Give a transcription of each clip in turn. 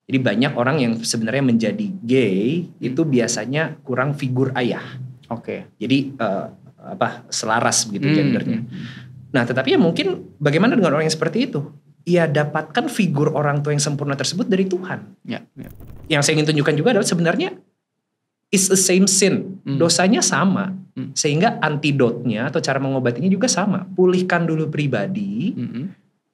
Jadi banyak orang yang sebenarnya menjadi gay itu biasanya kurang figur ayah. Oke. Jadi selaras begitu gendernya. Nah, tetapi ya mungkin bagaimana dengan orang yang seperti itu? Ia dapatkan figur orang tua yang sempurna tersebut dari Tuhan. Ya. Yang saya ingin tunjukkan juga adalah sebenarnya it's the same sin. Dosanya sama. Sehingga antidotnya atau cara mengobatinya juga sama. Pulihkan dulu pribadi,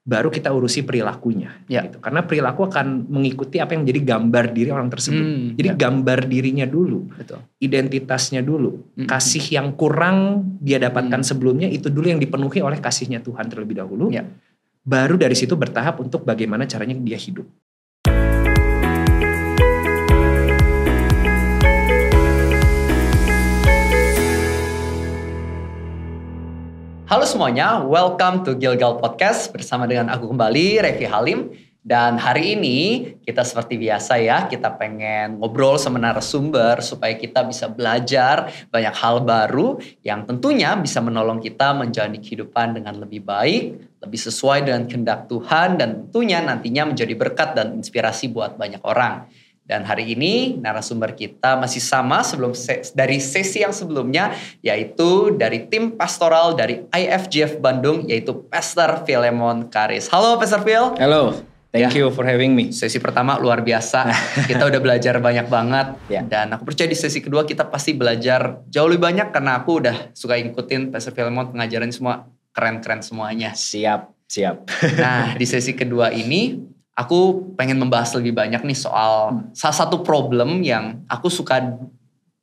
baru kita urusi perilakunya. Gitu. Karena perilaku akan mengikuti apa yang menjadi gambar diri orang tersebut. Jadi gambar dirinya dulu. Betul. Identitasnya dulu. Kasih yang kurang dia dapatkan sebelumnya, itu dulu yang dipenuhi oleh kasihnya Tuhan terlebih dahulu. Baru dari situ bertahap untuk bagaimana caranya dia hidup. Halo semuanya, welcome to Gilgal Podcast bersama dengan aku kembali, Revi Halim. Dan hari ini kita seperti biasa ya, kita pengen ngobrol sama narasumber supaya kita bisa belajar banyak hal baru yang tentunya bisa menolong kita menjalani kehidupan dengan lebih baik, lebih sesuai dengan kehendak Tuhan, dan tentunya nantinya menjadi berkat dan inspirasi buat banyak orang. Dan hari ini narasumber kita masih sama dari sesi yang sebelumnya, yaitu dari tim pastoral dari IFGF Bandung, yaitu Pastor Philemon Karis. Halo Pastor Phil. Halo, thank you for having me. Sesi pertama luar biasa, kita udah belajar banyak banget. Dan aku percaya di sesi kedua kita pasti belajar jauh lebih banyak, karena aku udah suka ikutin Pastor Philemon, pengajaran semua keren-keren semuanya. Siap. Nah, di sesi kedua ini aku pengen membahas lebih banyak nih soal salah satu problem yang aku suka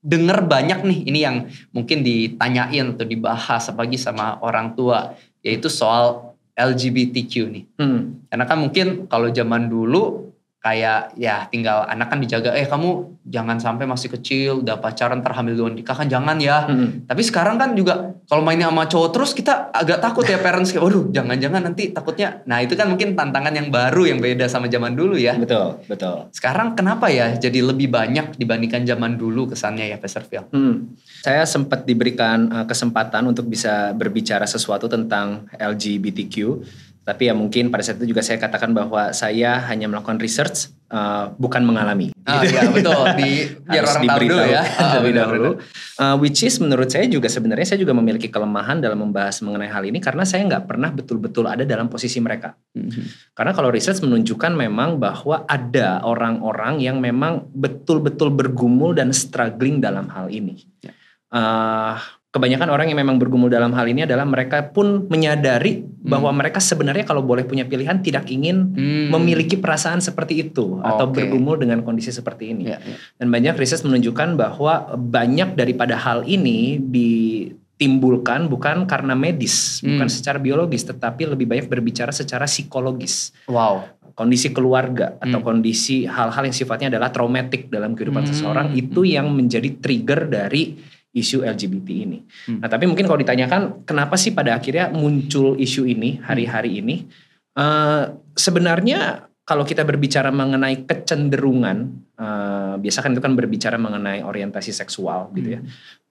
denger banyak nih. Ini yang mungkin ditanyain atau dibahas apalagi sama orang tua, yaitu soal LGBTQ nih. Karena kan mungkin kalau zaman dulu kayak ya tinggal anak kan dijaga, kamu jangan sampai masih kecil udah pacaran terhamil duluan nikah kan jangan ya. Tapi sekarang kan juga kalau mainnya sama cowok terus kita agak takut ya, parents kayak waduh jangan-jangan nanti takutnya. Nah itu kan mungkin tantangan yang baru yang beda sama zaman dulu ya. Betul. Sekarang kenapa ya jadi lebih banyak dibandingkan zaman dulu kesannya ya Pastor Phil? Saya sempat diberikan kesempatan untuk bisa berbicara sesuatu tentang LGBTQ. Tapi ya mungkin pada saat itu juga saya katakan bahwa saya hanya melakukan research, bukan mengalami. Iya betul, biar orang tahu dulu ya. Terlebih dahulu. Which is menurut saya juga sebenarnya saya juga memiliki kelemahan dalam membahas mengenai hal ini, karena saya nggak pernah betul-betul ada dalam posisi mereka. Karena kalau research menunjukkan memang bahwa ada orang-orang yang memang betul-betul bergumul dan struggling dalam hal ini. Kebanyakan orang yang memang bergumul dalam hal ini adalah mereka pun menyadari bahwa mereka sebenarnya kalau boleh punya pilihan tidak ingin memiliki perasaan seperti itu atau bergumul dengan kondisi seperti ini. Dan banyak riset menunjukkan bahwa banyak daripada hal ini ditimbulkan bukan karena medis, bukan secara biologis, tetapi lebih banyak berbicara secara psikologis. Kondisi keluarga atau kondisi hal-hal yang sifatnya adalah traumatik dalam kehidupan seseorang, itu yang menjadi trigger dari isu LGBT ini. Nah tapi mungkin kalau ditanyakan kenapa sih pada akhirnya muncul isu ini hari-hari ini, sebenarnya kalau kita berbicara mengenai kecenderungan, biasa kan itu kan berbicara mengenai orientasi seksual gitu ya.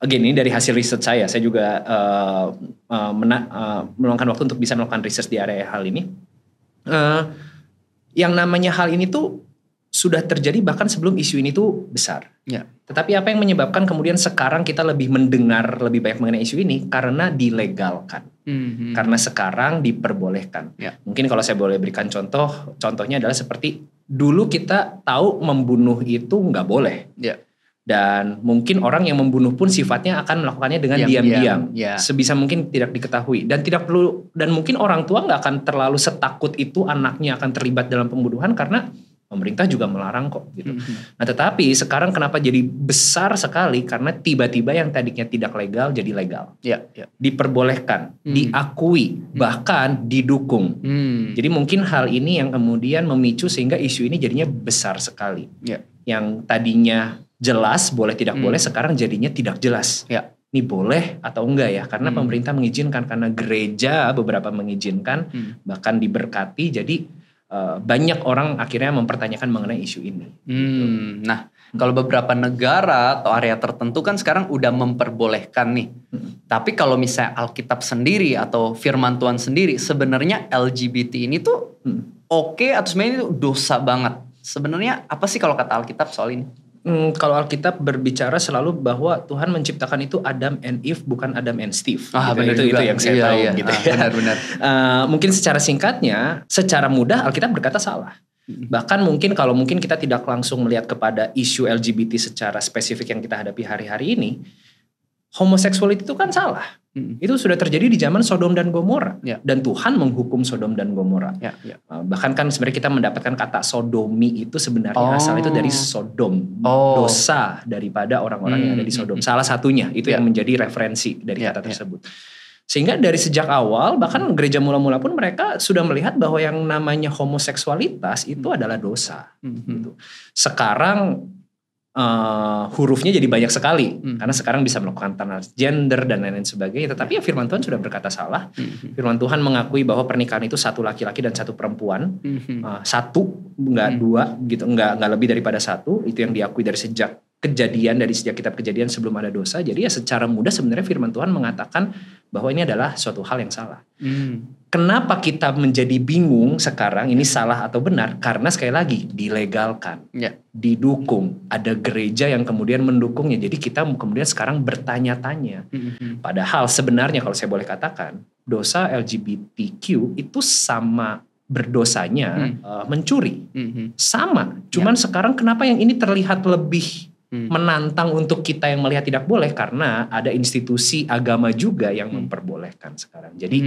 Again ini dari hasil riset saya juga meluangkan waktu untuk bisa melakukan riset di area hal ini. Yang namanya hal ini tuh sudah terjadi bahkan sebelum isu ini tuh besar. Tetapi apa yang menyebabkan kemudian sekarang kita lebih mendengar lebih banyak mengenai isu ini? Karena dilegalkan. Karena sekarang diperbolehkan. Mungkin kalau saya boleh berikan contohnya adalah seperti dulu kita tahu membunuh itu nggak boleh. Dan mungkin orang yang membunuh pun sifatnya akan melakukannya dengan diam-diam. Sebisa mungkin tidak diketahui. Dan mungkin orang tua nggak akan terlalu setakut itu anaknya akan terlibat dalam pembunuhan karena pemerintah juga melarang kok gitu. Nah tetapi sekarang kenapa jadi besar sekali? Karena tiba-tiba yang tadinya tidak legal jadi legal. Diperbolehkan, diakui, bahkan didukung. Jadi mungkin hal ini yang kemudian memicu sehingga isu ini jadinya besar sekali. Yang tadinya jelas boleh tidak boleh sekarang jadinya tidak jelas. Ini boleh atau enggak ya? Karena pemerintah mengizinkan, karena gereja beberapa mengizinkan, bahkan diberkati. Jadi banyak orang akhirnya mempertanyakan mengenai isu ini. Nah, kalau beberapa negara atau area tertentu kan sekarang udah memperbolehkan nih. Tapi kalau misalnya Alkitab sendiri atau firman Tuhan sendiri, sebenarnya LGBT ini tuh oke atau sebenarnya itu dosa banget sebenarnya apa sih kalau kata Alkitab soal ini? Kalau Alkitab berbicara selalu bahwa Tuhan menciptakan itu Adam and Eve, bukan Adam and Steve. Benar itu yang saya tahu. Iya. Gitu ya. Benar. Mungkin secara singkatnya, secara mudah Alkitab berkata salah. Bahkan kalau mungkin kita tidak langsung melihat kepada isu LGBT secara spesifik yang kita hadapi hari-hari ini, homoseksualitas itu kan salah. Itu sudah terjadi di zaman Sodom dan Gomora. Dan Tuhan menghukum Sodom dan Gomora. Bahkan kan sebenarnya kita mendapatkan kata sodomi itu sebenarnya asal itu dari Sodom. Dosa daripada orang-orang yang ada di Sodom. Salah satunya itu yang menjadi referensi dari kata tersebut. Sehingga dari sejak awal bahkan gereja mula-mula pun mereka sudah melihat bahwa yang namanya homoseksualitas itu adalah dosa. Gitu. Sekarang hurufnya jadi banyak sekali karena sekarang bisa melakukan transgender dan lain-lain sebagainya, tetapi ya firman Tuhan sudah berkata salah. Firman Tuhan mengakui bahwa pernikahan itu satu laki-laki dan satu perempuan, satu nggak dua gitu, nggak lebih daripada satu. Itu yang diakui dari sejak kitab Kejadian sebelum ada dosa. Jadi ya secara mudah sebenarnya firman Tuhan mengatakan bahwa ini adalah suatu hal yang salah. Kenapa kita menjadi bingung sekarang ini salah atau benar? Karena sekali lagi dilegalkan, didukung. Ada gereja yang kemudian mendukungnya. Jadi kita kemudian sekarang bertanya-tanya. Padahal sebenarnya kalau saya boleh katakan, dosa LGBTQ itu sama berdosanya mencuri. Sama. Cuman sekarang kenapa yang ini terlihat lebih menantang untuk kita yang melihat tidak boleh, karena ada institusi agama juga yang memperbolehkan sekarang. Jadi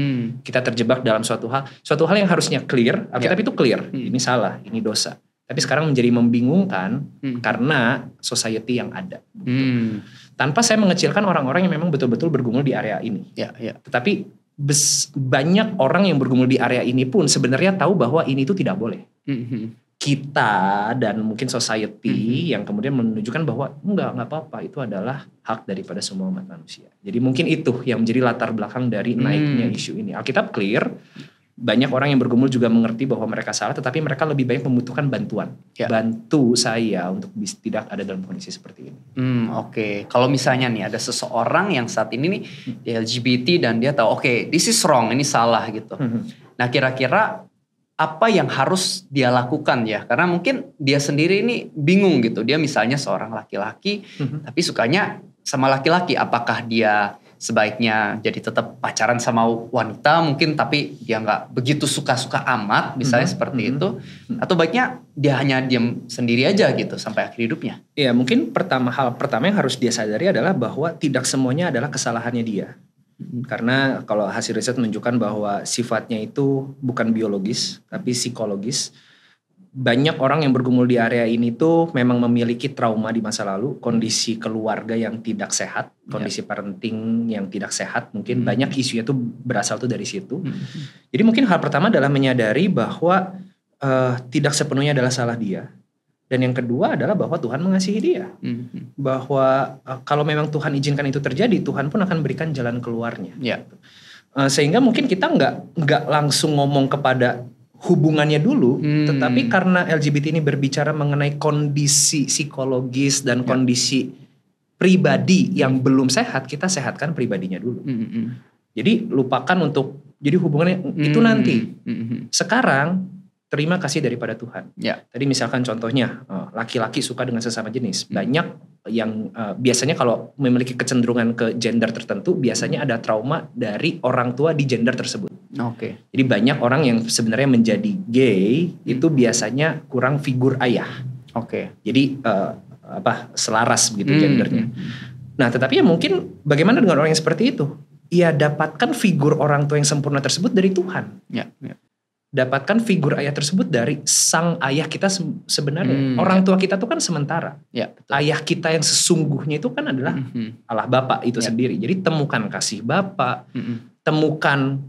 kita terjebak dalam suatu hal yang harusnya clear. Alkitab itu clear, ini salah, ini dosa. Tapi sekarang menjadi membingungkan karena society yang ada. Tanpa saya mengecilkan orang-orang yang memang betul-betul bergumul di area ini. Tetapi banyak orang yang bergumul di area ini pun sebenarnya tahu bahwa ini itu tidak boleh. Kita dan mungkin society yang kemudian menunjukkan bahwa enggak apa-apa, itu adalah hak daripada semua umat manusia. Jadi mungkin itu yang menjadi latar belakang dari naiknya isu ini. Alkitab clear, banyak orang yang bergumul juga mengerti bahwa mereka salah, tetapi mereka lebih banyak membutuhkan bantuan. Bantu saya untuk tidak ada dalam kondisi seperti ini. Oke. Kalau misalnya nih ada seseorang yang saat ini nih di LGBT dan dia tahu this is wrong, ini salah gitu. Nah kira-kira apa yang harus dia lakukan ya? Karena mungkin dia sendiri ini bingung gitu. Dia misalnya seorang laki-laki tapi sukanya sama laki-laki. Apakah dia sebaiknya jadi tetap pacaran sama wanita mungkin tapi dia nggak begitu suka-suka amat misalnya seperti itu, atau baiknya dia hanya diam sendiri aja gitu sampai akhir hidupnya? Ya mungkin hal pertama yang harus dia sadari adalah bahwa tidak semuanya adalah kesalahannya dia. Karena kalau hasil riset menunjukkan bahwa sifatnya itu bukan biologis tapi psikologis. Banyak orang yang bergumul di area ini tuh memang memiliki trauma di masa lalu, kondisi keluarga yang tidak sehat, kondisi parenting yang tidak sehat, mungkin banyak isunya tuh berasal tuh dari situ. Jadi mungkin hal pertama adalah menyadari bahwa tidak sepenuhnya adalah salah dia. Dan yang kedua adalah bahwa Tuhan mengasihi dia. Bahwa kalau memang Tuhan izinkan itu terjadi, Tuhan pun akan berikan jalan keluarnya. Sehingga mungkin kita nggak langsung ngomong kepada hubungannya dulu, tetapi karena LGBT ini berbicara mengenai kondisi psikologis dan kondisi pribadi yang belum sehat, kita sehatkan pribadinya dulu. Jadi lupakan untuk jadi hubungannya itu nanti. Sekarang terima kasih daripada Tuhan. Tadi misalkan contohnya laki-laki suka dengan sesama jenis. Banyak yang biasanya kalau memiliki kecenderungan ke gender tertentu, biasanya ada trauma dari orang tua di gender tersebut. Jadi banyak orang yang sebenarnya menjadi gay itu biasanya kurang figur ayah. Jadi selaras begitu gendernya. Nah tetapi ya mungkin bagaimana dengan orang yang seperti itu? Ia dapatkan figur orang tua yang sempurna tersebut dari Tuhan. Dapatkan figur ayah tersebut dari sang ayah kita sebenarnya. Orang tua kita tuh kan sementara. Betul. Ayah kita yang sesungguhnya itu kan adalah Allah Bapa itu sendiri. Jadi temukan kasih Bapa, temukan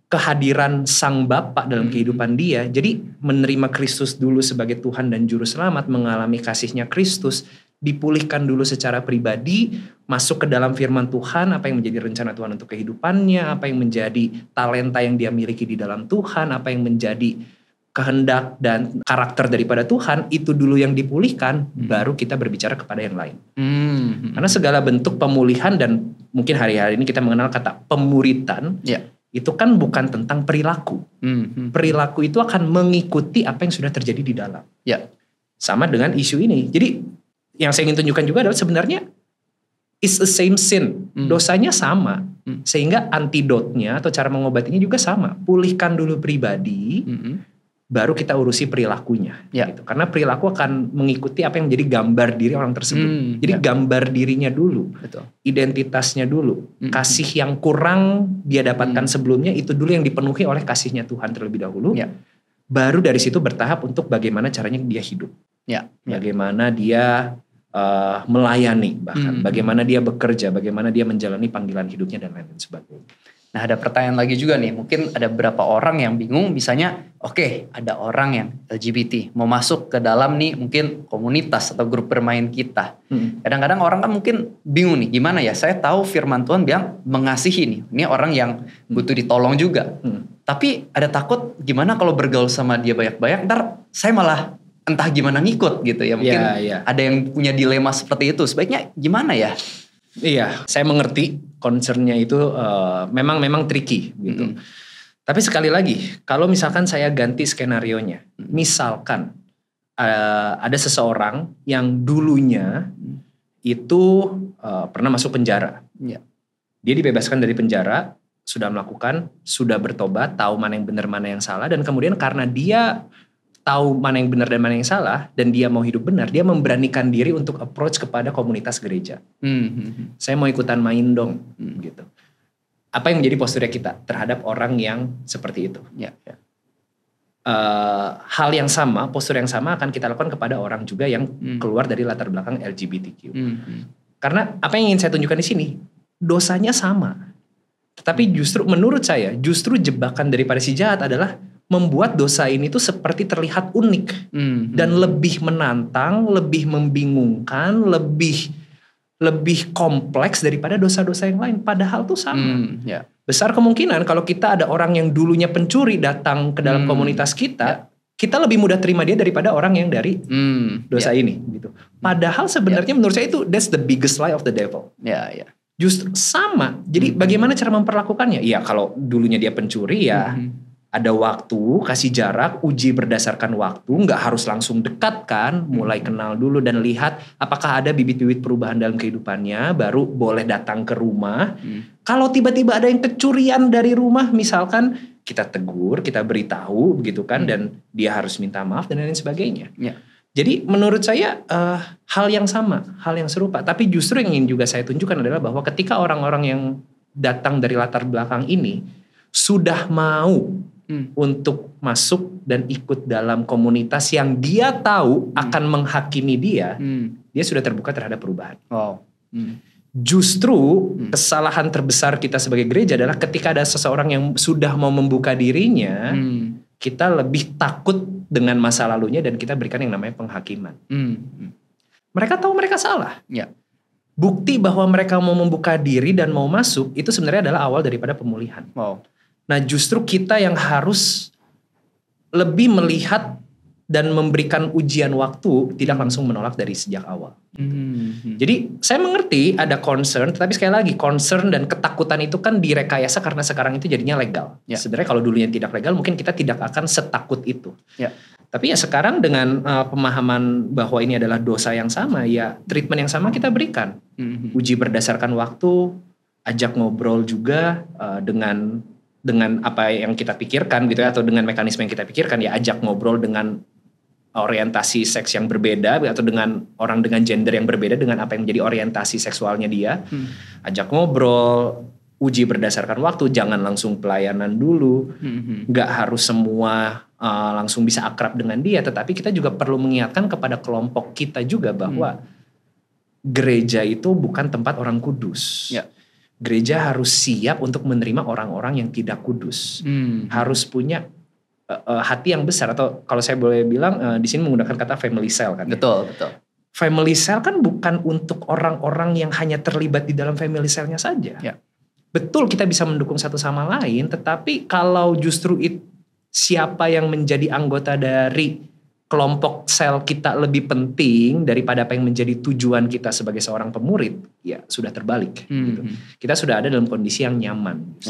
kehadiran sang Bapa dalam kehidupan dia. Jadi menerima Kristus dulu sebagai Tuhan dan Juru Selamat, mengalami kasihnya Kristus, dipulihkan dulu secara pribadi, masuk ke dalam firman Tuhan, apa yang menjadi rencana Tuhan untuk kehidupannya, apa yang menjadi talenta yang dia miliki di dalam Tuhan, apa yang menjadi kehendak dan karakter daripada Tuhan, itu dulu yang dipulihkan, baru kita berbicara kepada yang lain. Karena segala bentuk pemulihan, dan mungkin hari-hari ini kita mengenal kata pemuritan, itu kan bukan tentang perilaku. Perilaku itu akan mengikuti apa yang sudah terjadi di dalam. Sama dengan isu ini. Jadi yang saya ingin tunjukkan juga adalah sebenarnya it's the same sin. Dosanya sama. Sehingga antidotnya atau cara mengobatinya juga sama. Pulihkan dulu pribadi, baru kita urusi perilakunya. Gitu. Karena perilaku akan mengikuti apa yang menjadi gambar diri orang tersebut. Jadi gambar dirinya dulu. Betul. Identitasnya dulu. Kasih yang kurang dia dapatkan sebelumnya, itu dulu yang dipenuhi oleh kasihnya Tuhan terlebih dahulu. Baru dari situ bertahap untuk bagaimana caranya dia hidup. Bagaimana dia melayani, bahkan bagaimana dia bekerja, bagaimana dia menjalani panggilan hidupnya dan lain-lain sebagainya. Nah, ada pertanyaan lagi juga nih, mungkin ada beberapa orang yang bingung, misalnya oke, ada orang yang LGBT mau masuk ke dalam nih mungkin komunitas atau grup bermain kita. Kadang-kadang orang kan mungkin bingung nih, gimana ya, saya tahu firman Tuhan bilang mengasihi nih, ini orang yang butuh ditolong juga. Tapi ada takut gimana kalau bergaul sama dia banyak-banyak, ntar saya malah entah gimana ngikut gitu ya. Mungkin ada yang punya dilema seperti itu. Sebaiknya gimana ya? Iya, saya mengerti concernnya itu memang tricky gitu. Tapi sekali lagi, kalau misalkan saya ganti skenarionya. Misalkan ada seseorang yang dulunya itu pernah masuk penjara. Dia dibebaskan dari penjara, sudah melakukan, sudah bertobat, tahu mana yang benar, mana yang salah. Dan kemudian karena dia tahu mana yang benar dan mana yang salah, dan dia mau hidup benar, dia memberanikan diri untuk approach kepada komunitas gereja. Saya mau ikutan main dong, gitu. Apa yang menjadi posturnya kita terhadap orang yang seperti itu? Hal yang sama, postur yang sama akan kita lakukan kepada orang juga yang keluar dari latar belakang LGBTQ. Karena apa yang ingin saya tunjukkan di sini, dosanya sama. Tetapi justru menurut saya, justru jebakan daripada si jahat adalah membuat dosa ini tuh seperti terlihat unik dan lebih menantang, lebih membingungkan, lebih kompleks daripada dosa-dosa yang lain. Padahal tuh sama. Besar kemungkinan kalau kita ada orang yang dulunya pencuri datang ke dalam komunitas kita, kita lebih mudah terima dia daripada orang yang dari dosa ini. Gitu. Padahal sebenarnya menurut saya itu that's the biggest lie of the devil. Justru sama. Jadi bagaimana cara memperlakukannya? Ya kalau dulunya dia pencuri ya. Ada waktu, kasih jarak, uji berdasarkan waktu, nggak harus langsung dekat kan, mulai kenal dulu dan lihat apakah ada bibit-bibit perubahan dalam kehidupannya, baru boleh datang ke rumah. Kalau tiba-tiba ada yang kecurian dari rumah, misalkan kita tegur, kita beritahu, begitu kan, dan dia harus minta maaf dan lain sebagainya. Jadi menurut saya hal yang sama, hal yang serupa. Tapi justru yang ingin juga saya tunjukkan adalah bahwa ketika orang-orang yang datang dari latar belakang ini sudah mau untuk masuk dan ikut dalam komunitas yang dia tahu akan menghakimi dia, dia sudah terbuka terhadap perubahan. Justru kesalahan terbesar kita sebagai gereja adalah ketika ada seseorang yang sudah mau membuka dirinya, kita lebih takut dengan masa lalunya dan kita berikan yang namanya penghakiman. Mereka tahu mereka salah. Bukti bahwa mereka mau membuka diri dan mau masuk itu sebenarnya adalah awal daripada pemulihan. Nah justru kita yang harus lebih melihat dan memberikan ujian waktu, tidak langsung menolak dari sejak awal. Jadi saya mengerti ada concern, tetapi sekali lagi concern dan ketakutan itu kan direkayasa karena sekarang itu jadinya legal. Sebenarnya kalau dulunya tidak legal mungkin kita tidak akan setakut itu. Tapi ya sekarang dengan pemahaman bahwa ini adalah dosa yang sama, ya treatment yang sama kita berikan. Uji berdasarkan waktu, ajak ngobrol juga dengan apa yang kita pikirkan gitu ya, atau dengan mekanisme yang kita pikirkan, ya ajak ngobrol dengan orientasi seks yang berbeda atau dengan orang dengan gender yang berbeda dengan apa yang menjadi orientasi seksualnya dia. Ajak ngobrol, uji berdasarkan waktu, jangan langsung pelayanan dulu. Gak harus semua langsung bisa akrab dengan dia, tetapi kita juga perlu mengingatkan kepada kelompok kita juga bahwa gereja itu bukan tempat orang kudus. Gereja harus siap untuk menerima orang-orang yang tidak kudus. Harus punya hati yang besar, atau kalau saya boleh bilang di sini menggunakan kata family cell kan. Betul. Family cell kan bukan untuk orang-orang yang hanya terlibat di dalam family cellnya saja. Betul kita bisa mendukung satu sama lain, tetapi kalau justru siapa yang menjadi anggota dari kelompok sel kita lebih penting daripada apa yang menjadi tujuan kita sebagai seorang pemurid, ya sudah terbalik. Gitu. Kita sudah ada dalam kondisi yang nyaman.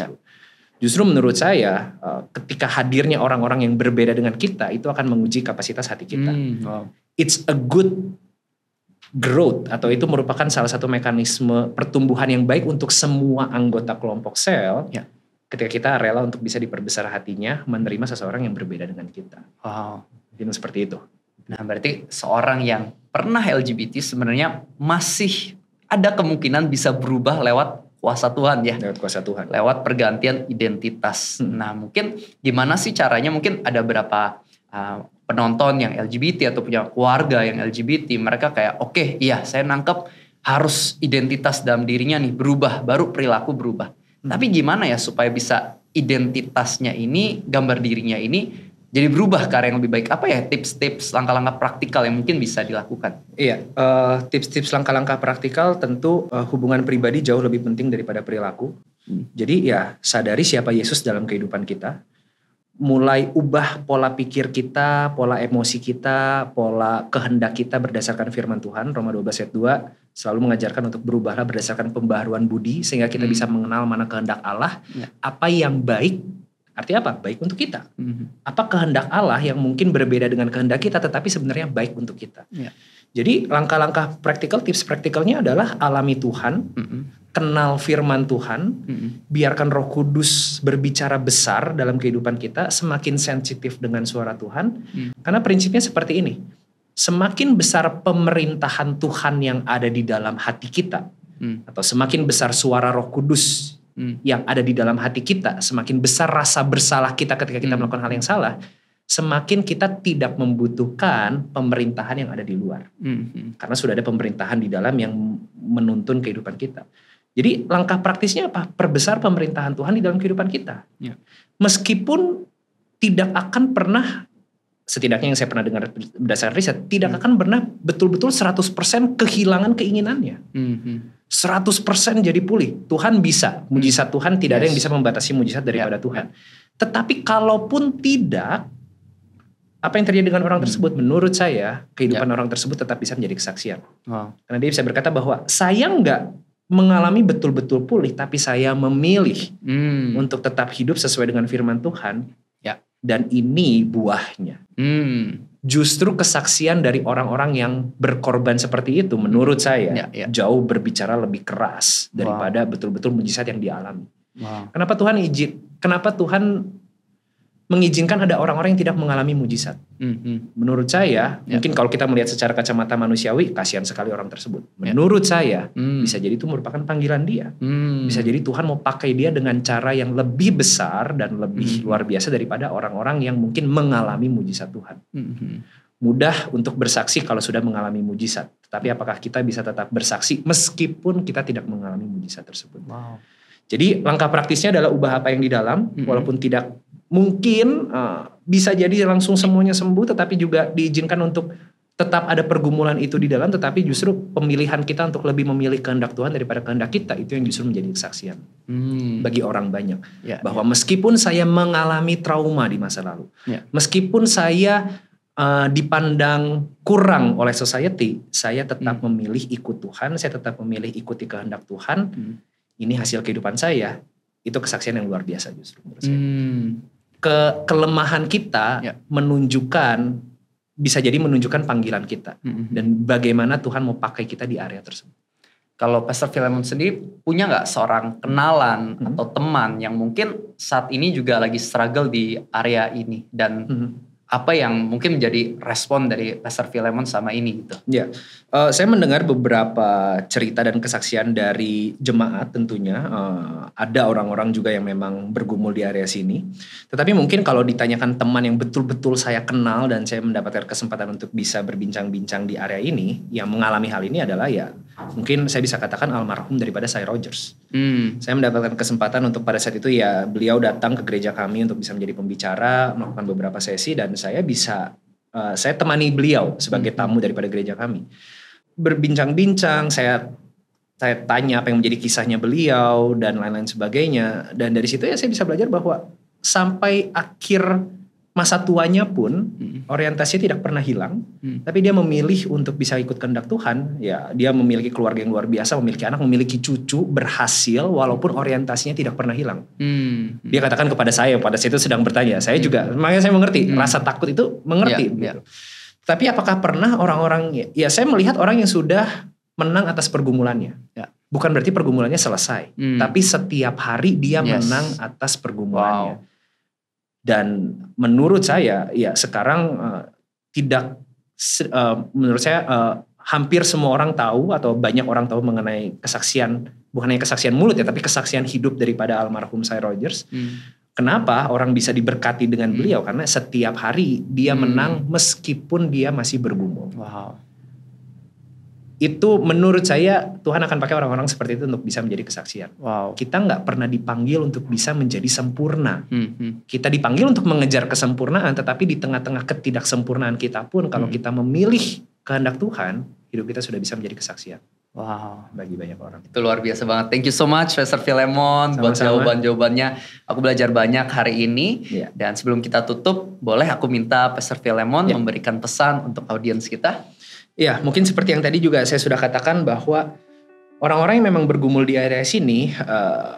Justru menurut saya ketika hadirnya orang-orang yang berbeda dengan kita itu akan menguji kapasitas hati kita. Wow. It's a good growth atau itu merupakan salah satu mekanisme pertumbuhan yang baik untuk semua anggota kelompok sel. Ya. Ketika kita rela untuk bisa diperbesar hatinya menerima seseorang yang berbeda dengan kita. Wow. Jadi seperti itu. Nah berarti seorang yang pernah LGBT sebenarnya masih ada kemungkinan bisa berubah lewat kuasa Tuhan ya. Lewat kuasa Tuhan. Lewat pergantian identitas. Nah mungkin gimana sih caranya, mungkin ada berapa penonton yang LGBT atau punya keluarga yang LGBT. Mereka kayak oke, iya saya nangkep harus identitas dalam dirinya nih berubah, baru perilaku berubah. Tapi gimana ya supaya bisa identitasnya ini, gambar dirinya ini jadi berubah ke arah yang lebih baik? Apa ya tips-tips, langkah-langkah praktikal yang mungkin bisa dilakukan? Iya, tips-tips langkah-langkah praktikal tentu hubungan pribadi jauh lebih penting daripada perilaku. Jadi ya sadari siapa Yesus dalam kehidupan kita. Mulai ubah pola pikir kita, pola emosi kita, pola kehendak kita berdasarkan firman Tuhan. Roma 12 ayat 2 selalu mengajarkan untuk berubahlah berdasarkan pembaharuan budi. Sehingga kita bisa mengenal mana kehendak Allah, apa yang baik. Artinya apa? Baik untuk kita. Apa kehendak Allah yang mungkin berbeda dengan kehendak kita tetapi sebenarnya baik untuk kita. Jadi langkah-langkah praktikal, tips praktikalnya adalah alami Tuhan, kenal firman Tuhan, biarkan Roh Kudus berbicara besar dalam kehidupan kita, semakin sensitif dengan suara Tuhan. Karena prinsipnya seperti ini, semakin besar pemerintahan Tuhan yang ada di dalam hati kita, atau semakin besar suara Roh Kudus yang ada di dalam hati kita, semakin besar rasa bersalah kita ketika kita melakukan hal yang salah, semakin kita tidak membutuhkan pemerintahan yang ada di luar. Karena sudah ada pemerintahan di dalam yang menuntun kehidupan kita. Jadi langkah praktisnya apa? Perbesar pemerintahan Tuhan di dalam kehidupan kita. Meskipun tidak akan pernah, setidaknya yang saya pernah dengar berdasarkan riset, tidak akan pernah betul-betul 100% kehilangan keinginannya. 100% jadi pulih. Tuhan bisa. Mujizat Tuhan tidak ada yang bisa membatasi mujizat daripada Tuhan. Tetapi kalaupun tidak, apa yang terjadi dengan orang tersebut? Menurut saya, kehidupan orang tersebut tetap bisa menjadi kesaksian. Karena dia bisa berkata bahwa saya nggak mengalami betul-betul pulih, tapi saya memilih untuk tetap hidup sesuai dengan firman Tuhan. Dan ini buahnya. Justru kesaksian dari orang-orang yang berkorban seperti itu menurut saya jauh berbicara lebih keras daripada betul-betul mujizat yang dialami. Kenapa Tuhan mengizinkan ada orang-orang yang tidak mengalami mujizat? Menurut saya, mungkin kalau kita melihat secara kacamata manusiawi, kasihan sekali orang tersebut. Menurut saya, bisa jadi itu merupakan panggilan dia. Bisa jadi Tuhan mau pakai dia dengan cara yang lebih besar dan lebih luar biasa daripada orang-orang yang mungkin mengalami mujizat Tuhan. Mudah untuk bersaksi kalau sudah mengalami mujizat. Tetapi apakah kita bisa tetap bersaksi meskipun kita tidak mengalami mujizat tersebut? Jadi langkah praktisnya adalah ubah apa yang di dalam, walaupun tidak mungkin bisa jadi langsung semuanya sembuh, tetapi juga diizinkan untuk tetap ada pergumulan itu di dalam, tetapi justru pemilihan kita untuk lebih memilih kehendak Tuhan daripada kehendak kita, itu yang justru menjadi kesaksian bagi orang banyak. Bahwa meskipun saya mengalami trauma di masa lalu, meskipun saya dipandang kurang oleh society, saya tetap memilih ikut Tuhan, saya tetap memilih ikuti kehendak Tuhan. Ini hasil kehidupan saya. Itu kesaksian yang luar biasa justru menurut saya. Kelemahan kita bisa jadi menunjukkan panggilan kita. Dan bagaimana Tuhan mau pakai kita di area tersebut. Kalau Pastor Philemon sendiri punya gak seorang kenalan atau teman yang mungkin saat ini juga lagi struggle di area ini? Dan apa yang mungkin menjadi respon dari Pastor Philemon sama ini gitu? Ya, saya mendengar beberapa cerita dan kesaksian dari jemaat tentunya. Ada orang-orang juga yang memang bergumul di area sini. Tetapi mungkin kalau ditanyakan teman yang betul-betul saya kenal dan saya mendapatkan kesempatan untuk bisa berbincang-bincang di area ini, yang mengalami hal ini adalah ya mungkin saya bisa katakan almarhum daripada Sy Rogers. Saya mendapatkan kesempatan untuk pada saat itu ya beliau datang ke gereja kami untuk bisa menjadi pembicara, melakukan beberapa sesi dan saya temani beliau sebagai tamu daripada gereja kami. Berbincang-bincang, saya tanya apa yang menjadi kisahnya beliau dan lain-lain sebagainya. Dan dari situ ya saya bisa belajar bahwa sampai akhir masa tuanya pun orientasinya tidak pernah hilang, tapi dia memilih untuk bisa ikut kehendak Tuhan. Ya, dia memiliki keluarga yang luar biasa, memiliki anak, memiliki cucu, berhasil walaupun orientasinya tidak pernah hilang. Dia katakan kepada saya pada saat itu sedang bertanya, saya juga, makanya saya mengerti rasa takut itu, mengerti. Gitu. Tapi apakah pernah orang-orang, ya saya melihat orang yang sudah menang atas pergumulannya. Bukan berarti pergumulannya selesai, tapi setiap hari dia menang atas pergumulannya. Dan menurut saya, ya sekarang menurut saya hampir semua orang tahu atau banyak orang tahu mengenai kesaksian, bukan hanya kesaksian mulut ya, tapi kesaksian hidup daripada almarhum Sy Rogers. Kenapa orang bisa diberkati dengan beliau? Karena setiap hari dia menang meskipun dia masih bergumul. Itu menurut saya Tuhan akan pakai orang-orang seperti itu untuk bisa menjadi kesaksian. Kita nggak pernah dipanggil untuk bisa menjadi sempurna. Kita dipanggil untuk mengejar kesempurnaan, tetapi di tengah-tengah ketidaksempurnaan kita pun kalau kita memilih kehendak Tuhan, hidup kita sudah bisa menjadi kesaksian. Bagi banyak orang. Itu luar biasa banget. Thank you so much Pastor Philemon buat jawaban-jawabannya. Aku belajar banyak hari ini. Dan sebelum kita tutup, boleh aku minta Pastor Philemon memberikan pesan untuk audiens kita? Ya, mungkin seperti yang tadi juga saya sudah katakan bahwa orang-orang yang memang bergumul di area sini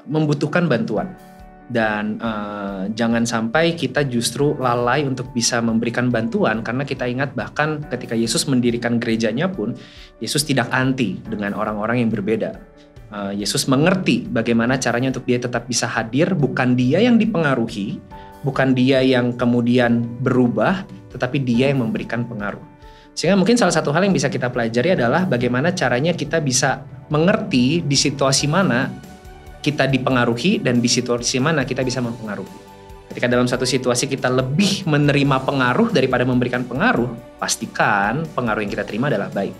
membutuhkan bantuan. Dan jangan sampai kita justru lalai untuk bisa memberikan bantuan, karena kita ingat bahkan ketika Yesus mendirikan gerejanya pun, Yesus tidak anti dengan orang-orang yang berbeda. Yesus mengerti bagaimana caranya untuk dia tetap bisa hadir, bukan dia yang dipengaruhi, bukan dia yang kemudian berubah, tetapi dia yang memberikan pengaruh. Sehingga mungkin salah satu hal yang bisa kita pelajari adalah bagaimana caranya kita bisa mengerti di situasi mana kita dipengaruhi dan di situasi mana kita bisa mempengaruhi. Ketika dalam satu situasi kita lebih menerima pengaruh daripada memberikan pengaruh, pastikan pengaruh yang kita terima adalah baik.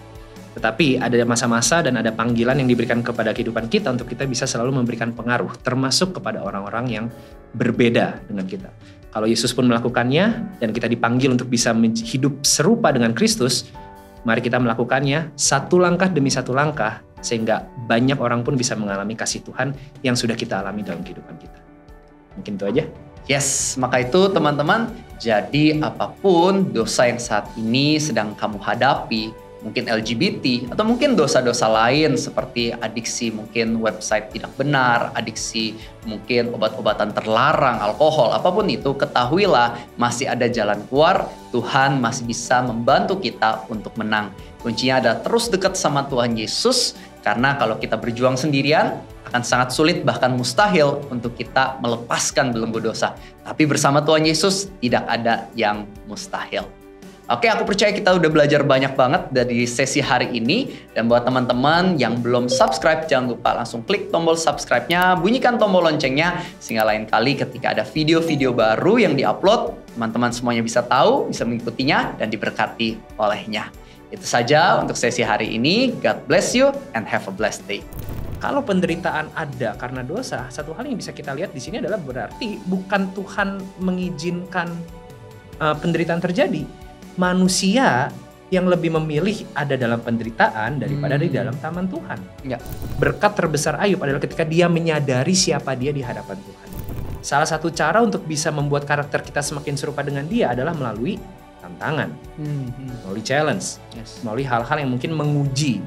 Tetapi ada masa-masa dan ada panggilan yang diberikan kepada kehidupan kita untuk kita bisa selalu memberikan pengaruh, termasuk kepada orang-orang yang berbeda dengan kita. Kalau Yesus pun melakukannya dan kita dipanggil untuk bisa hidup serupa dengan Kristus, mari kita melakukannya satu langkah demi satu langkah, sehingga banyak orang pun bisa mengalami kasih Tuhan yang sudah kita alami dalam kehidupan kita. Mungkin itu aja. Yes, maka itu teman-teman, jadi apapun dosa yang saat ini sedang kamu hadapi, mungkin LGBT atau mungkin dosa-dosa lain seperti adiksi mungkin website tidak benar, adiksi mungkin obat-obatan terlarang, alkohol, apapun itu, ketahuilah masih ada jalan keluar. Tuhan masih bisa membantu kita untuk menang. Kuncinya ada terus dekat sama Tuhan Yesus, karena kalau kita berjuang sendirian akan sangat sulit bahkan mustahil untuk kita melepaskan belenggu dosa. Tapi bersama Tuhan Yesus tidak ada yang mustahil. Oke, aku percaya kita udah belajar banyak banget dari sesi hari ini. Dan buat teman-teman yang belum subscribe, jangan lupa langsung klik tombol subscribe-nya, bunyikan tombol loncengnya, sehingga lain kali ketika ada video-video baru yang diupload, teman-teman semuanya bisa tahu, bisa mengikutinya, dan diberkati olehnya. Itu saja untuk sesi hari ini. God bless you and have a blessed day. Kalau penderitaan ada karena dosa, satu hal yang bisa kita lihat di sini adalah berarti bukan Tuhan mengizinkan penderitaan terjadi. Manusia yang lebih memilih ada dalam penderitaan daripada di dalam taman Tuhan. Berkat terbesar Ayub adalah ketika dia menyadari siapa dia di hadapan Tuhan. Salah satu cara untuk bisa membuat karakter kita semakin serupa dengan dia adalah melalui tantangan, melalui challenge, melalui hal-hal yang mungkin menguji